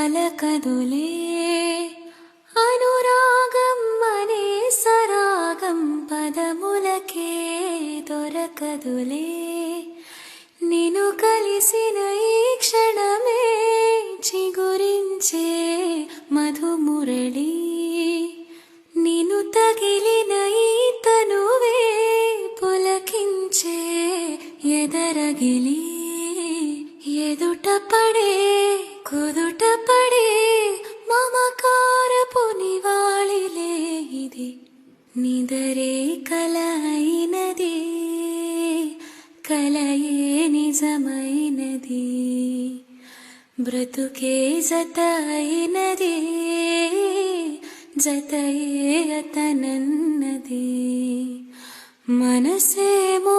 పలకదులే అనురాగం అనే సరాగం పదములకే దొరకదులే నిన్ను కలిసిన ఈ క్షణమే చిగురించే మధుమురళి నిన్ను తగిలిన ఈ తనువే పులకించే ఎదరగిలి ఎదుట పడే కుదుట పడే మమకారపు నివాళిలే ఇది నిదరే కల అయినది కలయే నిజమైనది బ్రతుకే జత అయినది జతయే అతనన్నది మనసేమో